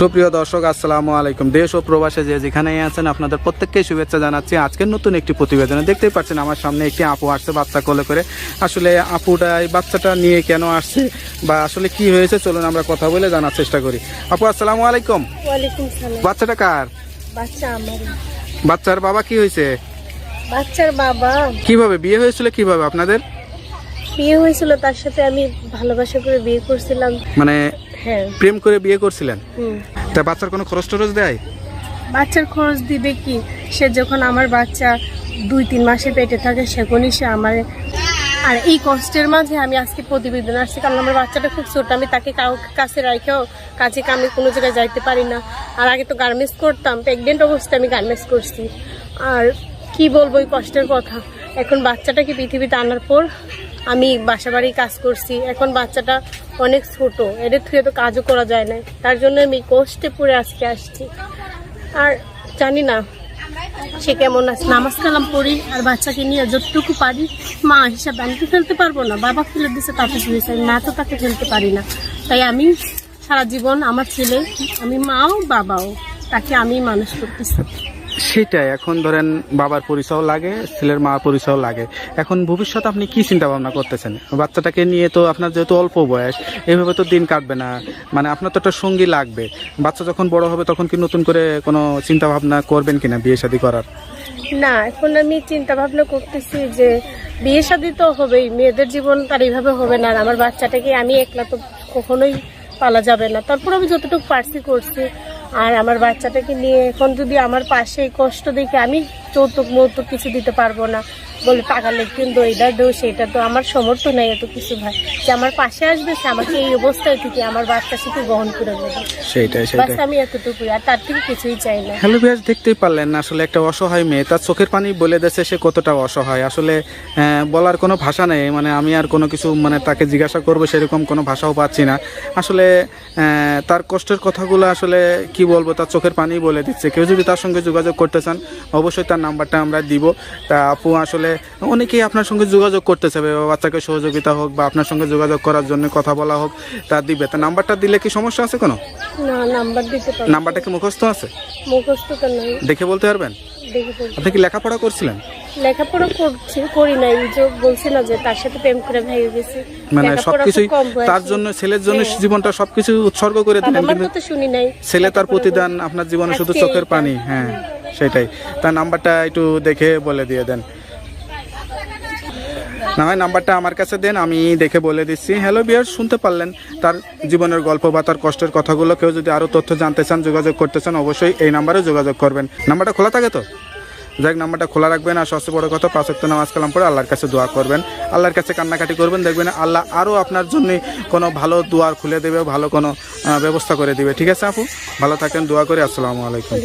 সুপ্রিয় দর্শক, আসসালামু আলাইকুম। দেশ ও প্রবাসে যে যেখানেই আছেন আপনাদের প্রত্যেককে শুভেচ্ছা জানাচ্ছি। আজকের নতুন একটি প্রতিবেদনে দেখতেই পাচ্ছেন আমার সামনে একটি আপু আসছে বাচ্চা কোলে করে। আসলে আপুটা এই বাচ্চাটা নিয়ে কেন আসছে বা আসলে কি হয়েছে, চলুন আমরা কথা বলে জানার চেষ্টা করি। আপু আসসালামু আলাইকুম। ওয়ালাইকুম সালাম। বাচ্চাটা কার? বাচ্চা আমার। বাচ্চার বাবা কি হয়েছে? বাচ্চার বাবা কিভাবে বিয়ে হয়েছিল, কিভাবে আপনাদের বিয়ে হয়েছিল? তার সাথে আমি ভালোবাসা করে বিয়ে করছিলাম। মানে হ্যাঁ। প্রেম করে বিয়ে করছিলেন? হুম। তা বাচ্চার কোনো খরচ টরচ দেয়? বাচ্চার খরচ দিবে কি? সে যখন আমার বাচ্চা 2-3 মাসে পেটে থাকে সেখানেই সে আমার। আর এই কষ্টের মাঝে আমি আজকে প্রতিবেদন আসছি, কারণ আমার বাচ্চাটা খুব ছোট। আমি তাকে কাছে রাখেও কাজে কামে কোনো জায়গায় যাইতে পারি না। আর আগে তো গার্মেন্টস করতাম, প্রেগনেন্ট অবস্থায় আমি গার্মেন্টস করছি। আর কি বলবো এই কষ্টের কথা। এখন বাচ্চাটাকে পৃথিবীতে আনার পর আমি বাসা বাড়ি কাজ করছি। এখন বাচ্চাটা অনেক ছোট, এদের থেকে তো কাজও করা যায় না। তার জন্য আমি কষ্টে পড়ে আজকে আসছি। আর জানি না সে কেমন আছে। নামাজ কালাম পড়ি আর বাচ্চাকে নিয়ে যতটুকু পারি মা হিসাবে। আমি তো ফেলতে পারবো না, বাবা ফেলে দিচ্ছে তাতে শুনেছি, মা তো তাকে ফেলতে পারি না। তাই আমি সারা জীবন আমার ছেলে, আমি মাও বাবাও, তাকে আমি মানুষ করতেছি। সেটাই, এখন ধরেন বাবার পরিচয় লাগে, ছেলের মা পরিচয় লাগে। এখন ভবিষ্যতে আপনি কি চিন্তা ভাবনা করতেছেন? বাচ্চাটাকে নিয়ে তো আপনার যেহেতু অল্প বয়স, এইভাবে তো দিন কাটবে না, মানে আপনার তো একটা সঙ্গী লাগবে। বাচ্চা যখন বড় হবে তখন কি নতুন করে কোনো চিন্তা ভাবনা করবেন কিনা বিয়ে শাদী করার? না, এখন আমি চিন্তা ভাবনা করতেছি যে বিয়ে শাদী তো হবেই, মেয়েদের জীবন তার এইভাবে হবে না। আর আমার বাচ্চাটাকে আমি একলা তো কখনোই পালা যাবে না। তারপর আমি যতটুকু পারছি করছি। আর আমার বাচ্চাটাকে নিয়ে এখন যদি আমার পাশে এই কষ্ট দেখে আমি যৌতুক মৌতুক কিছু দিতে পারবো না, বলে টাকা লেখ কিন্তু এইটা দেও সেটা, তো আমার সমর্থ নেই এত কিছু। ভাই যে আমার পাশে আসবে, সে আমাকে এই অবস্থায় থেকে আমার বাচ্চা সাথে গ্রহণ করে দেবে, সেটাই বাস আমি এতটুকুই। আর তার থেকে কিছুই চাই না। হ্যালো ভিউয়ার্স, দেখতেই পারলেন আসলে একটা অসহায় মেয়ে, তার চোখের পানি বলে দিয়েছে সে কতটা অসহায়। আসলে বলার কোনো ভাষা নেই, মানে আমি আর কোনো কিছু মানে তাকে জিজ্ঞাসা করবো সেরকম কোনো ভাষাও পাচ্ছি না। আসলে তার কষ্টের কথাগুলো আসলে কি বলবো, তার চোখের পানি বলে দিচ্ছে। কেউ যদি তার সঙ্গে যোগাযোগ করতে চান অবশ্যই তার নাম্বারটা আমরা দিব। তা আপু আসলে অনেকেই আপনার সঙ্গে যোগাযোগ করতে চাবে, বাচ্চাকে সহযোগিতা হোক বা আপনার সঙ্গে যোগাযোগ করার জন্য কথা বলা হোক, তা দিবে। তা নাম্বারটা দিলে কি সমস্যা আছে কোনো? না, নাম্বার দিতে পারবো। নাম্বারটা কি মুখস্থ আছে? মুখস্থ তো নাই। দেখে বলতে পারবেন? দেখে বলবো। আপনি কি লেখাপড়া করছিলেন? লেখাপড়া করি নাই, যে বলছি না যে তার সাথে প্রেম করে ভেঙে গেছি। মানে সবকিছুই তার জন্য, ছেলের জন্য জীবনটা সবকিছু উৎসর্গ করে দিলেন, কিন্তু শুনি নাই। ছেলে তার প্রতিদান আপনার জীবনে শুধু চোখের পানি। হ্যাঁ সেটাই। তার নাম্বারটা একটু দেখে বলে দিয়ে দেন, না হয় নাম্বারটা আমার কাছে দেন, আমি দেখে বলে দিচ্ছি। হ্যালো ভিউয়ার্স, শুনতে পারলেন তার জীবনের গল্প বা তার কষ্টের কথাগুলো। কেউ যদি আরও তথ্য জানতে চান, যোগাযোগ করতে চান, অবশ্যই এই নাম্বারে যোগাযোগ করবেন। নাম্বারটা খোলা থাকে তো? যাক, নাম্বারটা খোলা রাখবেন। আর সবচেয়ে বড় কথা, 5 ওয়াক্ত নামাজ কালাম পড়ে আল্লাহর কাছে দোয়া করবেন, আল্লাহর কাছে কান্নাকাটি করবেন। দেখবেন আল্লাহ আরও আপনার জন্য কোনো ভালো দুয়ার খুলে দেবে, ভালো কোনো ব্যবস্থা করে দিবে। ঠিক আছে আপু, ভালো থাকেন, দোয়া করে। আসসালামু আলাইকুম।